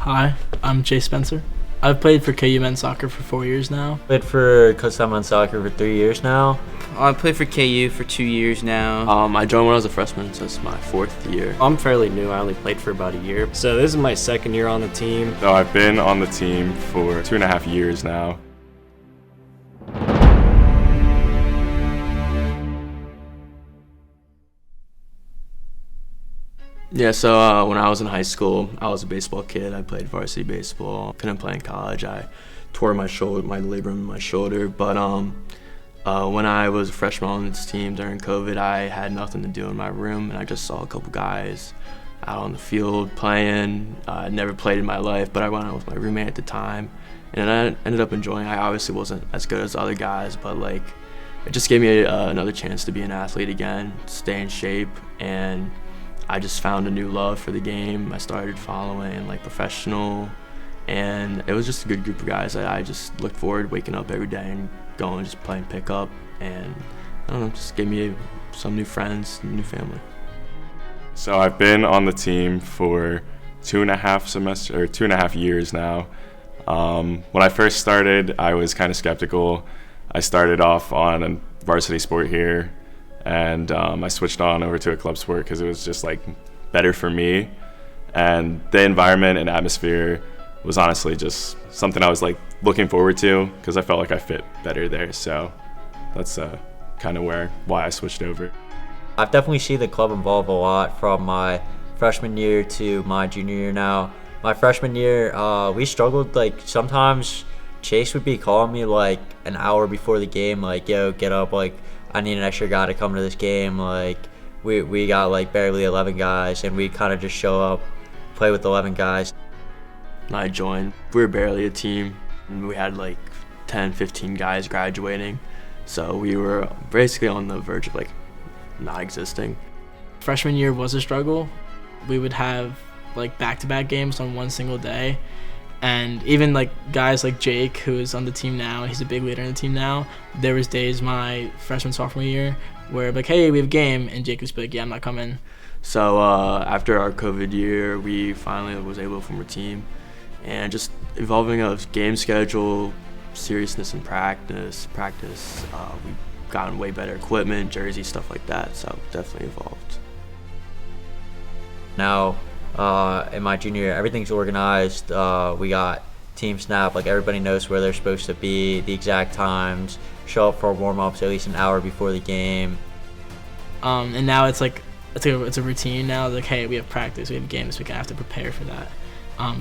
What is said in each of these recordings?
Hi, I'm Jay Spencer. I've played for KU men's soccer for 4 years now. Played for Kutztown men's soccer for 3 years now. I played for KU for 2 years now. I joined when I was a freshman, so it's my 4th year. I'm fairly new. I only played for about a year. So this is my 2nd year on the team. So I've been on the team for 2.5 years now. Yeah, so when I was in high school, I was a baseball kid. I played varsity baseball. Couldn't play in college. I tore my labrum in my shoulder. But when I was a freshman on this team during COVID, I had nothing to do in my room, and I just saw a couple guys out on the field playing. I'd never played in my life, but I went out with my roommate at the time, and I ended up enjoying it. I obviously wasn't as good as the other guys, but like it just gave me another chance to be an athlete again, stay in shape, and I just found a new love for the game. I started following like professional, and it was just a good group of guys that I just looked forward to waking up every day and going, just playing pickup, and I don't know, just gave me some new friends, new family. So I've been on the team for 2.5 years now. When I first started, I was kind of skeptical. I started off on a varsity sport here, and I switched on over to a club sport because it was just like better for me, and the environment and atmosphere was honestly just something I was like looking forward to because I felt like I fit better there. So that's kind of why I switched over. I've definitely seen the club evolve a lot from my freshman year to my junior year now. My freshman year, we struggled. Like sometimes Chase would be calling me like an hour before the game, like, yo, get up, like I need an extra guy to come to this game. Like we got like barely 11 guys, and we kind of just show up, play with 11 guys. I joined. We were barely a team, and we had like 10, 15 guys graduating, so we were basically on the verge of like not existing. Freshman year was a struggle. We would have like back-to-back games on one single day, and even like guys like Jake, who is on the team now, he's a big leader in the team now. There was days my freshman sophomore year where like, hey, we have a game, and Jake would be like, yeah, I'm not coming. So after our COVID year, we finally was able to form a team, and just evolving a game schedule, seriousness in practice. We've gotten way better equipment, jerseys, stuff like that. So definitely evolved. Now in my junior year, everything's organized. We got team snap, like everybody knows where they're supposed to be, the exact times, show up for warm-ups at least an hour before the game. And now it's like it's a routine now. Like, hey, we have practice, we have games, we have to prepare for that.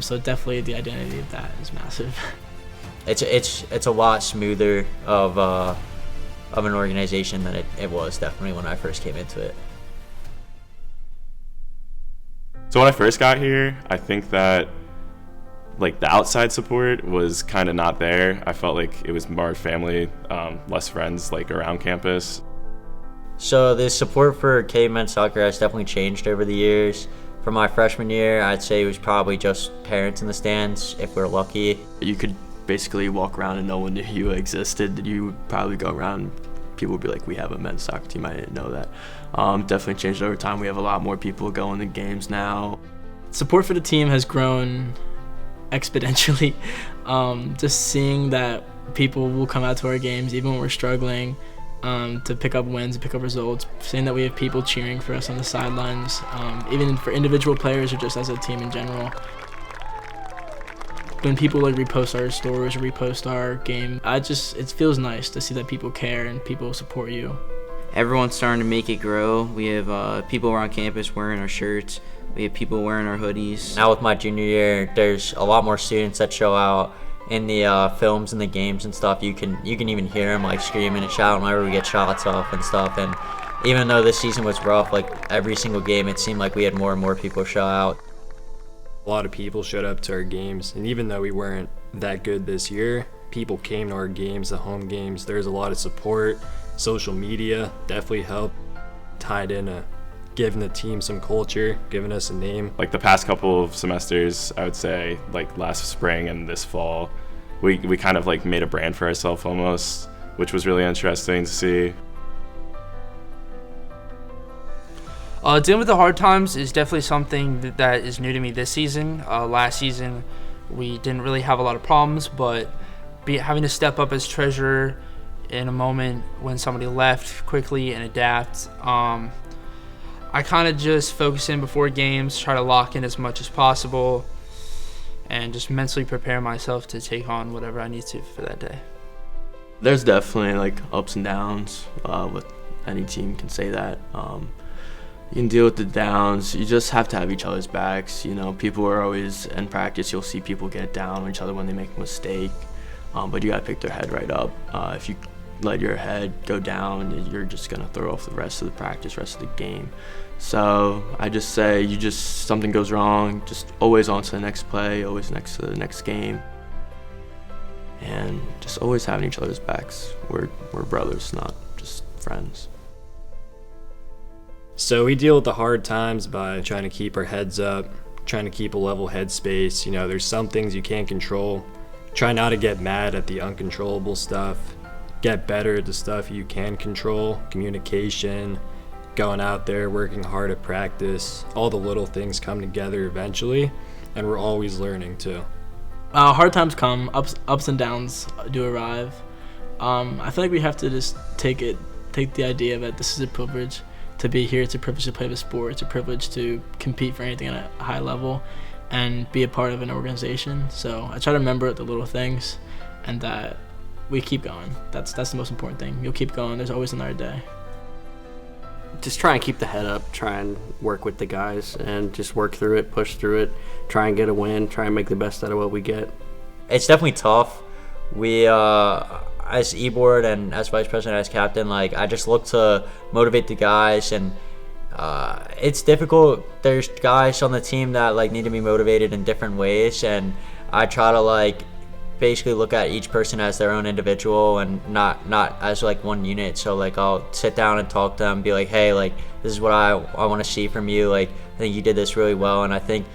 So definitely the identity of that is massive. It's a lot smoother of an organization than it was definitely when I first came into it. So when I first got here, I think that like the outside support was kind of not there. I felt like it was more family, less friends like around campus. So the support for KU men's soccer has definitely changed over the years. For my freshman year, I'd say it was probably just parents in the stands if we're lucky. You could basically walk around and no one knew you existed. You would probably go around, people would be like, we have a men's soccer team, I didn't know that. Definitely changed over time. We have a lot more people going to games now. Support for the team has grown exponentially. Just seeing that people will come out to our games even when we're struggling, to pick up wins and pick up results, seeing that we have people cheering for us on the sidelines, even for individual players or just as a team in general. When people like repost our stories or repost our game, it feels nice to see that people care and people support you. Everyone's starting to make it grow. We have people around campus wearing our shirts. We have people wearing our hoodies. Now with my junior year, there's a lot more students that show out in the films and the games and stuff. You can even hear them like screaming and shouting whenever we get shots off and stuff. And even though this season was rough, like every single game, it seemed like we had more and more people show out. A lot of people showed up to our games, and even though we weren't that good this year, people came to our games, the home games. There's a lot of support. Social media definitely helped, tied in giving the team some culture, giving us a name. Like the past couple of semesters, I would say like last spring and this fall, we kind of like made a brand for ourselves almost, which was really interesting to see. Dealing with the hard times is definitely something that is new to me this season. Last season, we didn't really have a lot of problems, but having to step up as treasurer in a moment when somebody left quickly and adapt. I kind of just focus in before games, try to lock in as much as possible, and just mentally prepare myself to take on whatever I need to for that day. There's definitely like ups and downs. With any team can say that. You can deal with the downs. You just have to have each other's backs. You know, people are always in practice. You'll see people get down on each other when they make a mistake, but you gotta pick their head right up. If you let your head go down, you're just gonna throw off the rest of the practice, rest of the game. So I just say, something goes wrong, just always on to the next play, always next to the next game, and just always having each other's backs. We're brothers, not just friends. So we deal with the hard times by trying to keep our heads up, trying to keep a level headspace. You know, there's some things you can't control. Try not to get mad at the uncontrollable stuff. Get better at the stuff you can control. Communication, going out there, working hard at practice. All the little things come together eventually, and we're always learning too. Hard times come, ups and downs do arrive. I feel like we have to just take the idea that this is a privilege to be here. It's a privilege to play the sport. It's a privilege to compete for anything at a high level and be a part of an organization. So I try to remember the little things and that we keep going. That's the most important thing. You'll keep going. There's always another day. Just try and keep the head up, try and work with the guys and just work through it, push through it, try and get a win, try and make the best out of what we get. It's definitely tough. We, as e-board and as vice president, as captain, like I just look to motivate the guys, and it's difficult. There's guys on the team that like need to be motivated in different ways, and I try to like basically look at each person as their own individual and not as like one unit. So like I'll sit down and talk to them, be like, hey, like this is what I want to see from you. Like I think you did this really well, and I think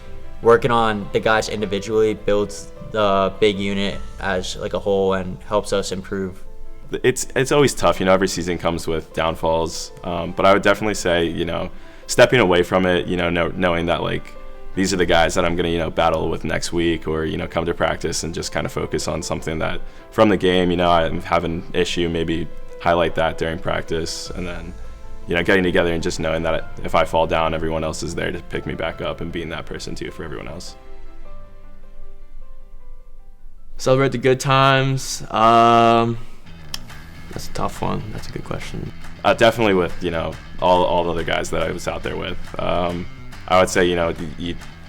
working on the guys individually builds the big unit as like a whole and helps us improve. It's always tough, you know, every season comes with downfalls, but I would definitely say, you know, stepping away from it, you know, knowing that like these are the guys that I'm going to, you know, battle with next week, or, you know, come to practice and just kind of focus on something that from the game, you know, I'm having an issue, maybe highlight that during practice, and then, you know, getting together and just knowing that if I fall down, everyone else is there to pick me back up and being that person too for everyone else. Celebrate the good times. That's a tough one. That's a good question. Definitely with, you know, all the other guys that I was out there with. I would say, you know,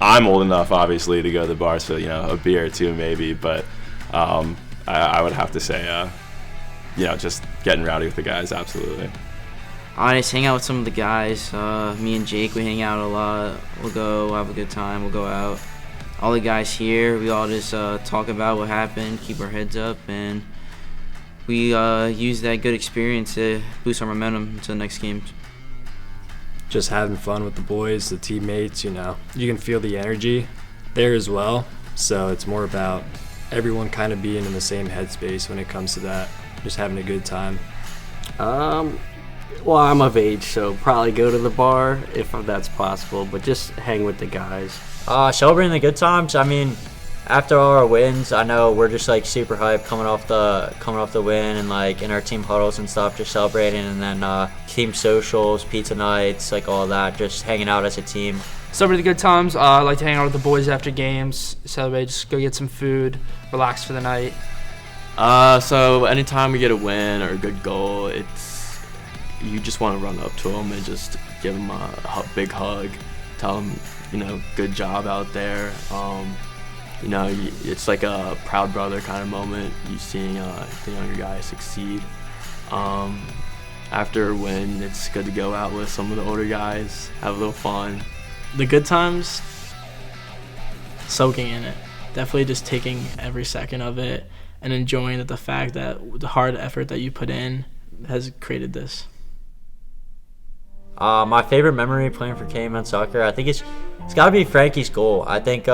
I'm old enough, obviously, to go to the bar, so, you know, a beer or two maybe, but I would have to say, you know, just getting rowdy with the guys, absolutely. I just hang out with some of the guys. Me and Jake, we hang out a lot. We'll go have a good time. We'll go out. All the guys here, we all just talk about what happened, keep our heads up, and we use that good experience to boost our momentum to the next game. Just having fun with the boys, the teammates, you know. You can feel the energy there as well. So it's more about everyone kind of being in the same headspace when it comes to that, just having a good time. Well, I'm of age, so probably go to the bar if that's possible, but just hang with the guys. Celebrating the good times. I mean, after all our wins, I know we're just like super hyped coming off the win, and like in our team huddles and stuff, just celebrating, and then team socials, pizza nights, like all that, just hanging out as a team. Celebrate the good times. I like to hang out with the boys after games, celebrate, just go get some food, relax for the night. So anytime we get a win or a good goal, you just want to run up to them and just give them a big hug, tell them, you know, good job out there. You know, it's like a proud brother kind of moment. You seeing the younger guys succeed. After a win, it's good to go out with some of the older guys, have a little fun. The good times, soaking in it. Definitely just taking every second of it and enjoying the fact that the hard effort that you put in has created this. My favorite memory playing for KMN soccer, I think it's got to be Frankie's goal. I think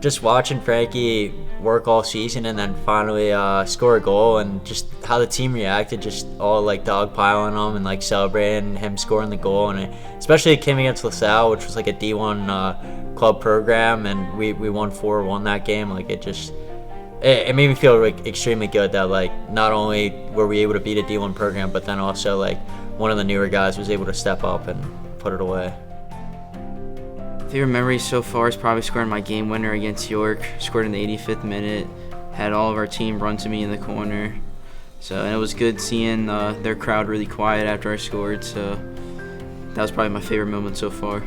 just watching Frankie work all season and then finally score a goal, and just how the team reacted, just all like dogpiling him and like celebrating him scoring the goal, and especially it came against LaSalle, which was like a D1 club program, and we won 4-1 that game. Like it made me feel like extremely good that like not only were we able to beat a D1 program, but then also like one of the newer guys was able to step up and put it away. Favorite memory so far is probably scoring my game winner against York. Scored in the 85th minute. Had all of our team run to me in the corner. And it was good seeing their crowd really quiet after I scored. So that was probably my favorite moment so far.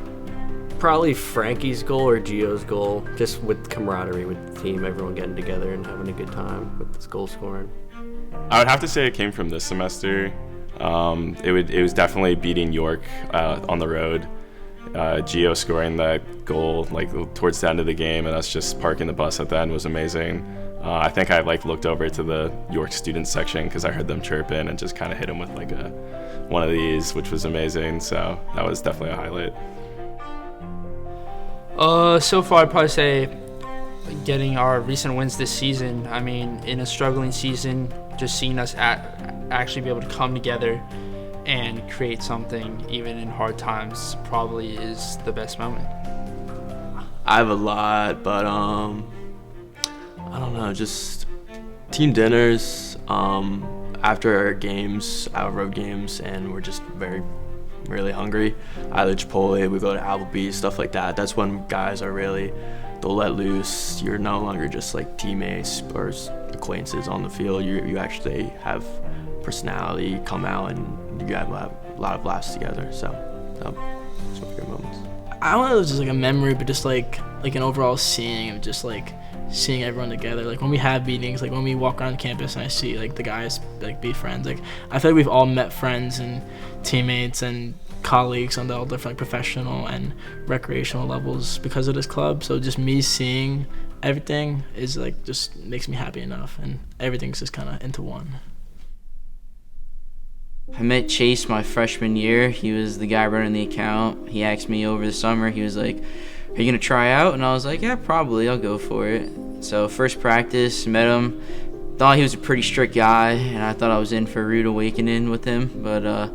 Probably Frankie's goal or Gio's goal, just with camaraderie with the team, everyone getting together and having a good time with this goal scoring. I would have to say it came from this semester. It was definitely beating York on the road. Gio scoring that goal like towards the end of the game, and us just parking the bus at the end was amazing. I think I like looked over to the York student section because I heard them chirping and just kind of hit him with like one of these, which was amazing. So that was definitely a highlight. So far I'd probably say getting our recent wins this season. I mean, in a struggling season, just seeing us actually be able to come together and create something even in hard times probably is the best moment. I have a lot, but I don't know, just team dinners after our games, our road games, and we're just really hungry. Either Chipotle, we go to Uppbeat, stuff like that. That's when guys are really, they'll let loose. You're no longer just like teammates or acquaintances on the field. You actually have personality come out, and you have a lot of laughs together. So some good moments. I don't know, it was just like a memory, but just like an overall seeing of just like seeing everyone together. Like when we have meetings, like when we walk around campus and I see like the guys like be friends. Like I feel like we've all met friends and teammates and colleagues on all different like professional and recreational levels because of this club. So just me seeing everything is like just makes me happy enough, and everything's just kind of into one. I met Chase my freshman year. He was the guy running the account. He asked me over the summer, he was like, "Are you gonna try out?" And I was like, "Yeah, probably, I'll go for it." So first practice, met him. Thought he was a pretty strict guy, and I thought I was in for a rude awakening with him. But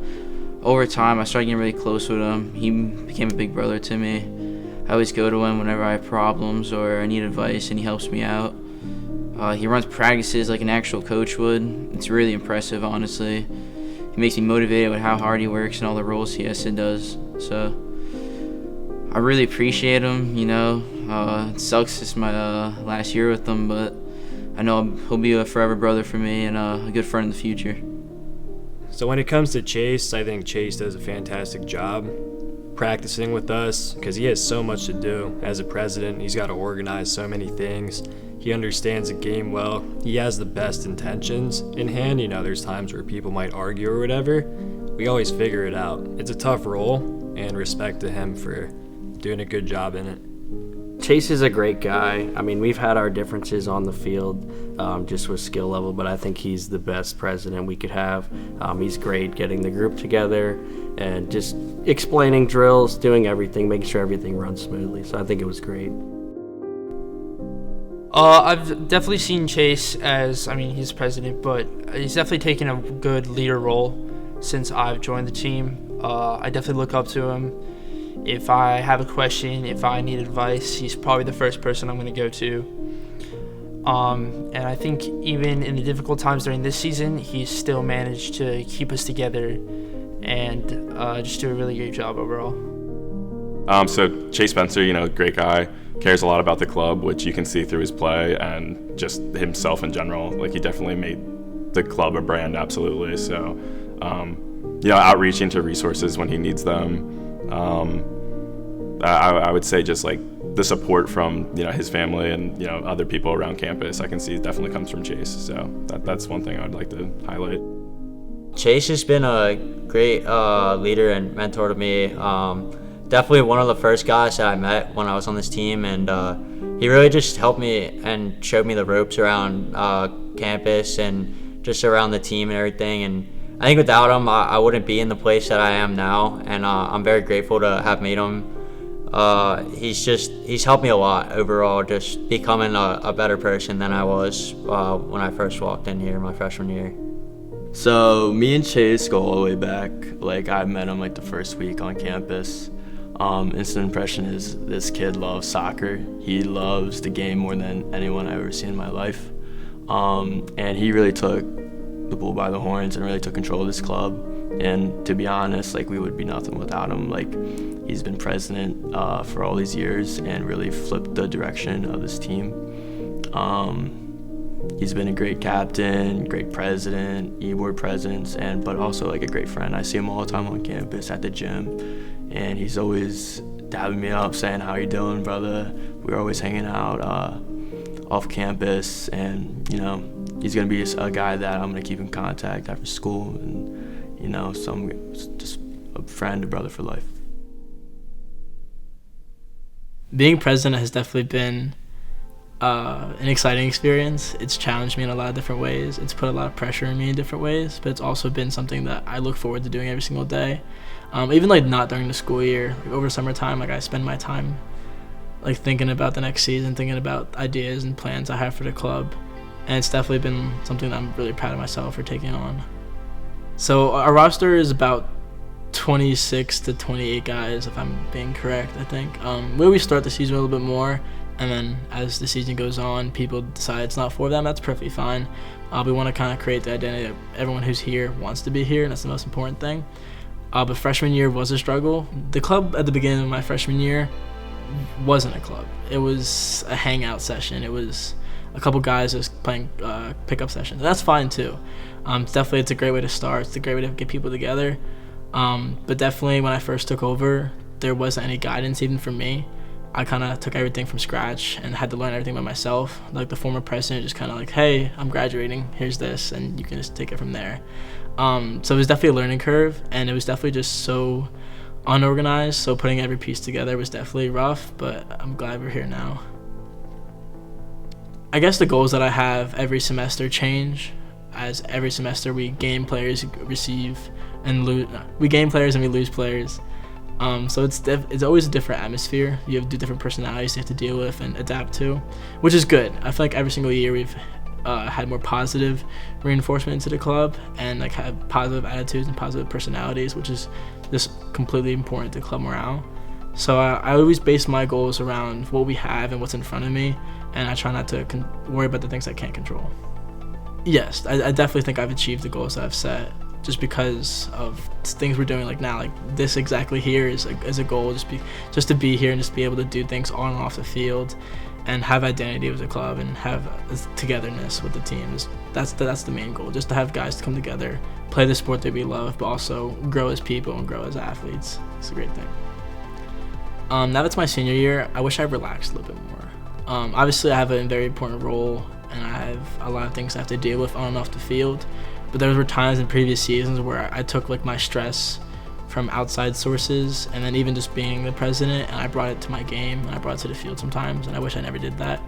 over time, I started getting really close with him. He became a big brother to me. I always go to him whenever I have problems or I need advice, and he helps me out. He runs practices like an actual coach would. It's really impressive, honestly. He makes me motivated with how hard he works and all the roles he has and does. So I really appreciate him, you know. It sucks it's my last year with him, but I know he'll be a forever brother for me and a good friend in the future. So when it comes to Chase, I think Chase does a fantastic job practicing with us because he has so much to do. As a president, he's got to organize so many things. He understands the game well. He has the best intentions in hand. You know, there's times where people might argue or whatever. We always figure it out. It's a tough role, and respect to him for doing a good job in it. Chase is a great guy. I mean, we've had our differences on the field just with skill level, but I think he's the best president we could have. He's great getting the group together and just explaining drills, doing everything, making sure everything runs smoothly. So I think it was great. I've definitely seen Chase as, I mean, he's president, but he's definitely taken a good leader role since I've joined the team. I definitely look up to him. If I have a question, if I need advice, he's probably the first person I'm going to go to. And I think even in the difficult times during this season, he's still managed to keep us together and just do a really great job overall. So Chase Spencer, you know, great guy, cares a lot about the club, which you can see through his play and just himself in general. Like, he definitely made the club a brand, absolutely. So, you know, outreaching to resources when he needs them. I would say just like the support from, you know, his family and, you know, other people around campus, I can see definitely comes from Chase. So that's one thing I would like to highlight. Chase has been a great leader and mentor to me. Definitely one of the first guys that I met when I was on this team, and he really just helped me and showed me the ropes around campus and just around the team and everything. And I think without him, I wouldn't be in the place that I am now, and I'm very grateful to have made him he's helped me a lot overall, just becoming a better person than I was when I first walked in here my freshman year. So me and Chase go all the way back. Like, I met him like the first week on campus. Instant impression is this kid loves soccer. He loves the game more than anyone I've ever seen in my life. And he really took the bull by the horns and really took control of this club. And to be honest, like, we would be nothing without him. Like, he's been president for all these years and really flipped the direction of this team. He's been a great captain, great president, e-board presence, but also like a great friend. I see him all the time on campus at the gym, and he's always dabbing me up, saying, "How you doing, brother?" We're always hanging out off campus, and he's gonna be a guy that I'm gonna keep in contact after school, and just a friend, a brother for life. Being president has definitely been an exciting experience. It's challenged me in a lot of different ways. It's put a lot of pressure on me in different ways, but it's also been something that I look forward to doing every single day. Even like not during the school year, like over summertime, like I spend my time like thinking about the next season, thinking about ideas and plans I have for the club, and it's definitely been something that I'm really proud of myself for taking on. So our roster is about 26 to 28 guys, if I'm being correct, I think. Where we start the season a little bit more, and then as the season goes on, people decide it's not for them, that's perfectly fine. We want to kind of create the identity that everyone who's here wants to be here, and that's the most important thing. But freshman year was a struggle. The club at the beginning of my freshman year wasn't a club. It was a hangout session. It was a couple guys just playing pickup sessions. And that's fine too. It's a great way to start. It's a great way to get people together. But definitely when I first took over, there wasn't any guidance even from me. I kind of took everything from scratch and had to learn everything by myself. Like the former president just kind of like, "Hey, I'm graduating, here's this," and you can just take it from there. So it was definitely a learning curve, and it was definitely just so unorganized, so putting every piece together was definitely rough, but I'm glad we're here now. I guess the goals that I have every semester change, as every semester we gain players, receive and lose. We gain players and we lose players. So it's always a different atmosphere. You have different personalities you have to deal with and adapt to, which is good. I feel like every single year we've had more positive reinforcement into the club and like have positive attitudes and positive personalities, which is just completely important to club morale. So I always base my goals around what we have and what's in front of me, and I try not to worry about the things I can't control. Yes, I definitely think I've achieved the goals that I've set, just because of things we're doing like now. Like this exactly here is a goal, just to be here and just be able to do things on and off the field and have identity with the club and have togetherness with the team. That's the main goal, just to have guys come together, play the sport that we love, but also grow as people and grow as athletes. It's a great thing. Now that's my senior year, I wish I relaxed a little bit more. Obviously I have a very important role and I have a lot of things I have to deal with on and off the field, but there were times in previous seasons where I took like my stress from outside sources and then even just being the president, and I brought it to my game and I brought it to the field sometimes, and I wish I never did that,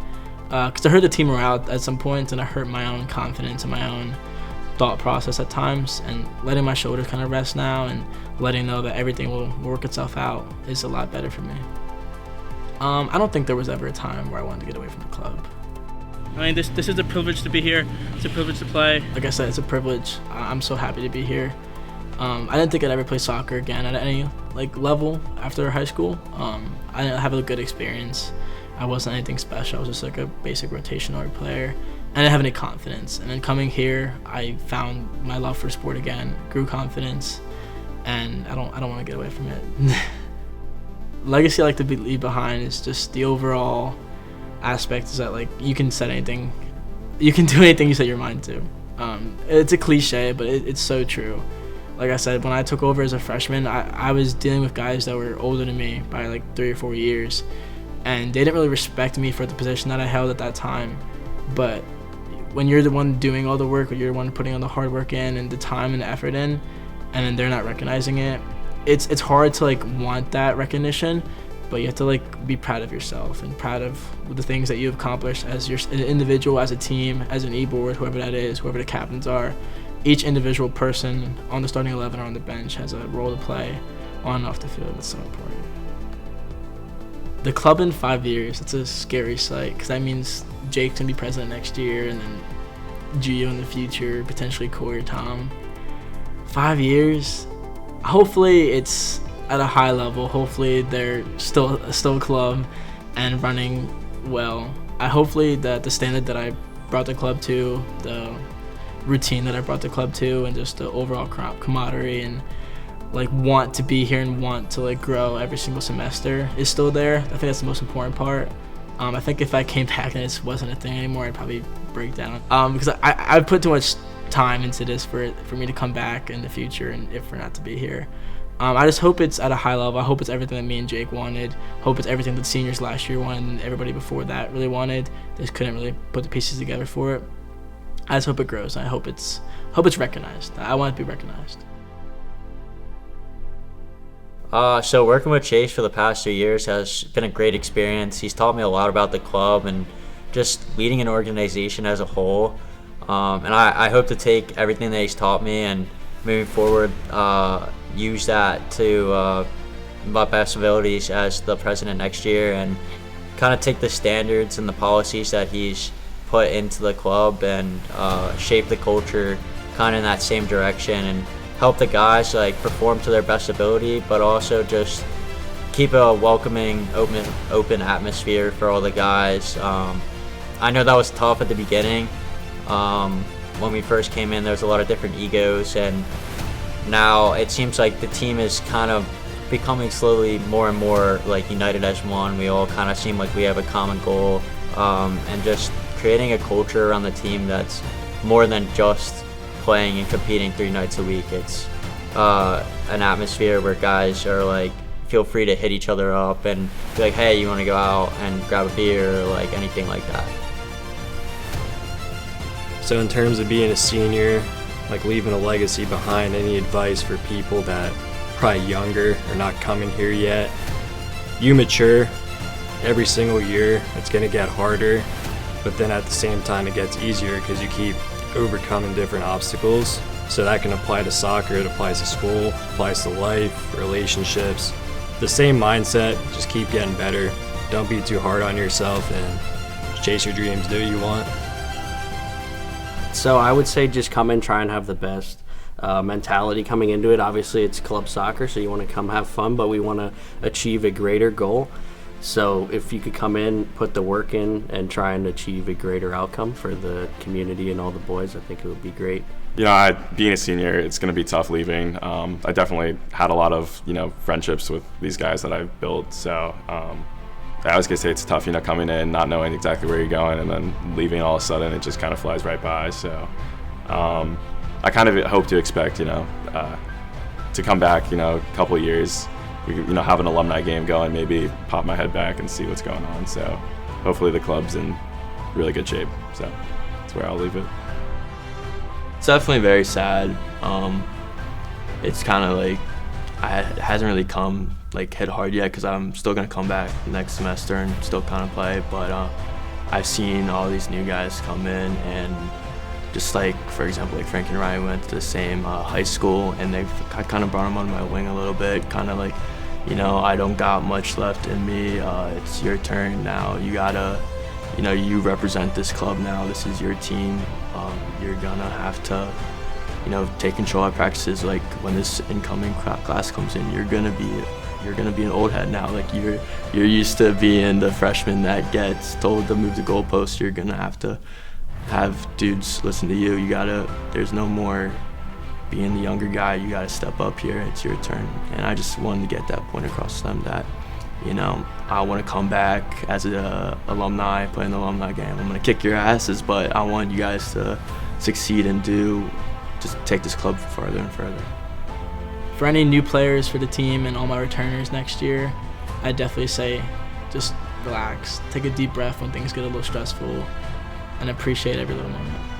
because I hurt the team morale at some points and I hurt my own confidence and my own thought process at times, and letting my shoulders kind of rest now and letting know that everything will work itself out is a lot better for me. I don't think there was ever a time where I wanted to get away from the club. I mean, this is a privilege to be here. It's a privilege to play. Like I said, it's a privilege. I'm so happy to be here. I didn't think I'd ever play soccer again at any level after high school. I didn't have a good experience. I wasn't anything special. I was just like a basic rotational player. I didn't have any confidence. And then coming here, I found my love for sport again, grew confidence, and I don't want to get away from it. Legacy I like to leave behind is just the overall aspect is that you can set anything, you can do anything you set your mind to. It's a cliche, but it's so true. Like I said, when I took over as a freshman, I was dealing with guys that were older than me by 3 or 4 years, and they didn't really respect me for the position that I held at that time. But when you're the one doing all the work, or you're the one putting all the hard work in and the time and the effort in, and then they're not recognizing it, it's hard to want that recognition. But you have to be proud of yourself and proud of the things that you've accomplished as an individual, as a team, as an e-board, whoever that is, whoever the captains are. Each individual person on the starting 11 or on the bench has a role to play on and off the field. It's so important. The club in 5 years, it's a scary sight, because that means Jake's going to be president next year, and then Gio in the future, potentially Corey or Tom. 5 years, hopefully it's at a high level. Hopefully they're still a club and running well. Hopefully that the standard that I brought the club to, the routine that I brought the club to, and just the overall camaraderie and like want to be here and want to like grow every single semester is still there. I think that's the most important part. I think if I came back and it wasn't a thing anymore, I'd probably break down. Because I put too much time into this for me to come back in the future and if we're not to be here. I just hope it's at a high level. I hope it's everything that me and Jake wanted. Hope it's everything that seniors last year wanted and everybody before that really wanted. They just couldn't really put the pieces together for it. I just hope it grows. I hope it's recognized. I want it to be recognized. So working with Chase for the past 2 years has been a great experience. He's taught me a lot about the club and just leading an organization as a whole. And I hope to take everything that he's taught me and moving forward, use that to my best abilities as the president next year, and kind of take the standards and the policies that he's put into the club and shape the culture kind of in that same direction, and help the guys like perform to their best ability, but also just keep a welcoming, open atmosphere for all the guys. I know that was tough at the beginning. When we first came in, there was a lot of different egos, and now it seems like the team is kind of becoming slowly more and more like united as one. We all kind of seem like we have a common goal, and just creating a culture around the team that's more than just playing and competing 3 nights a week. It's an atmosphere where guys are like, feel free to hit each other up and be like, hey, you want to go out and grab a beer, or like anything like that. So in terms of being a senior, like leaving a legacy behind, any advice for people that are probably younger or not coming here yet? You mature every single year. It's going to get harder, but then at the same time it gets easier because you keep overcoming different obstacles. So that can apply to soccer, it applies to school, applies to life, relationships. The same mindset, just keep getting better. Don't be too hard on yourself and chase your dreams, do what you want. So I would say just come in, try and have the best mentality coming into it. Obviously it's club soccer, so you want to come have fun, but we want to achieve a greater goal. So if you could come in, put the work in, and try and achieve a greater outcome for the community and all the boys, I think it would be great. You know, being a senior, it's going to be tough leaving. I definitely had a lot of, friendships with these guys that I've built. So I was going to say it's tough, coming in, not knowing exactly where you're going, and then leaving all of a sudden, it just kind of flies right by. So I kind of hope to expect, to come back, a couple of years. We have an alumni game going, maybe pop my head back and see what's going on. So hopefully the club's in really good shape. So that's where I'll leave it. It's definitely very sad. It's kind of like it hasn't really come hit hard yet, because I'm still gonna come back next semester and still kind of play. But I've seen all these new guys come in, and just for example, Frank and Ryan went to the same high school, and I kind of brought them under my wing a little bit, kind of I don't got much left in me. It's your turn now. You gotta, you represent this club now. This is your team. You're gonna have to, take control of practices. Like when this incoming class comes in, you're gonna be an old head now. You're used to being the freshman that gets told to move the goalpost. You're gonna have dudes listen to you. There's no more being the younger guy. You gotta step up here. It's your turn. And I just wanted to get that point across to them that, I want to come back as an alumni, play in the alumni game. I'm gonna kick your asses, but I want you guys to succeed and just take this club further and further. For any new players for the team and all my returners next year, I'd definitely say just relax, take a deep breath when things get a little stressful, and appreciate every little moment.